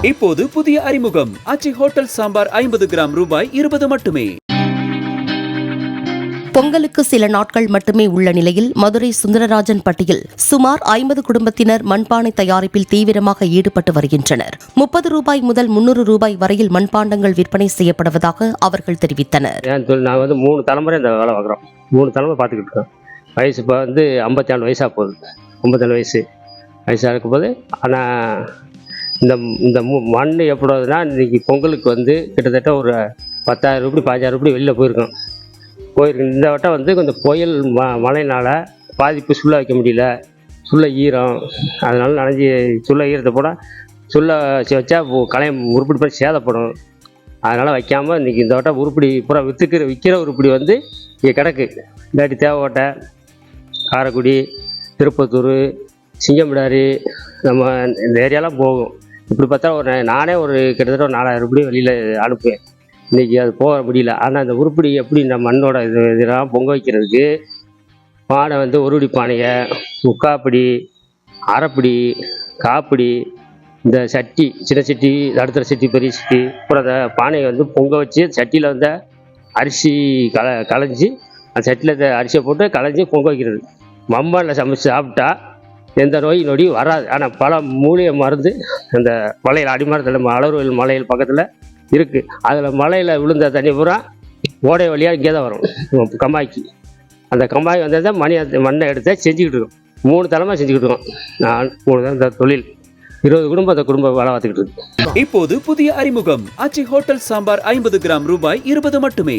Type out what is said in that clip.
இப்போது புதிய அறிமுகம் ஆச்சி ஹோட்டல் சாம்பார் 50 கிராம் ரூபாய் 20 மட்டுமே. பொங்கலுக்கு சில நாட்கள் மட்டுமே உள்ள நிலையில் மதுரை சுந்தரராஜன் பட்டியில் சுமார் 50 குடும்பத்தினர் மண்பானை தயாரிப்பில் தீவிரமாக ஈடுபட்டு வருகின்றனர். 30 ரூபாய் முதல் 300 ரூபாய் வரையில் மண்பாண்டங்கள் விற்பனை செய்யப்படுவதாக அவர்கள் தெரிவித்தனர். நான் 3 தலைமுறை இந்த வேலை பார்க்குறோம். 3 தலைமுறை பார்த்துக்கிட்டு இருக்கோம். வயசு இப்போ 54 வயசாக போகுது. 54 வயசாக இருக்கும்போது ஆனால் இந்த மண் எப்படி வருதுன்னா, இன்றைக்கி பொங்கலுக்கு கிட்டத்தட்ட ஒரு 10,000 ரூபாய் 15,000 ரூபாய் வெளியில் போயிருக்கு. இந்த வட்டம் கொஞ்சம் புயல் மழையினால் பாதிப்பு சுள்ள வைக்க முடியல. சுள்ள ஈரம், அதனால நனைஞ்சி சுள்ள ஈரத்தை போனால் சுள்ள வச்சா உருப்படி பண்ணி சேதப்படும். அதனால் வைக்காமல் இன்றைக்கி இந்த வட்டம் உருப்படி பூரா விற்கிற உருப்படி இங்கே கிடக்கு. இல்லாட்டி தேவக்கோட்டை, காரைக்குடி, திருப்பத்தூர், சிங்கமிடாரி, நம்ம இந்த ஏரியாலாம் போகும். இப்படி பார்த்தா நானே கிட்டத்தட்ட ஒரு 4,000 ரூபாய் வெளியில் அனுப்புவேன். இன்றைக்கி அது போக முடியல. ஆனால் அந்த உருப்படி எப்படி இந்த மண்ணோட இதெல்லாம் பொங்க வைக்கிறதுக்கு பானை ஒருபடி பானையை, முக்காப்படி, அரைப்படி, காப்படி, இந்த சட்டி, சின்ன சட்டி, நடுத்தர சட்டி, பெரிய சட்டி, அப்புறம் அந்த பானையை பொங்க வச்சு சட்டியில் அரிசி களைஞ்சி அந்த சட்டியில் அரிசியை போட்டு களைஞ்சி பொங்க வைக்கிறது. மம்பானில் சமைச்சு சாப்பிட்டா எந்த நோய் நொடியும் வராது. ஆனால் பல மூலிகை மருந்து அந்த மலையில் அடிமரத்தில் அளவுகள் மலையில் பக்கத்தில் இருக்குது. அதில் மலையில் விழுந்த தண்ணி பூரா ஓடை வழியாக இங்கே தான் வரும் கம்மாய்க்கு. அந்த கம்மாய் தான் மண்ணை எடுத்து செஞ்சுக்கிட்டு இருக்கோம். 3 தலைமை செஞ்சுக்கிட்டு இருக்கோம். நான் 3 தான் இந்த தொழில். 20 குடும்பம் அந்த குடும்பம் வேலை பார்த்துக்கிட்டு இருக்கு. இப்போது புதிய அறிமுகம் ஆச்சி ஹோட்டல் சாம்பார் 50 கிராம் ரூபாய் 20 மட்டுமே.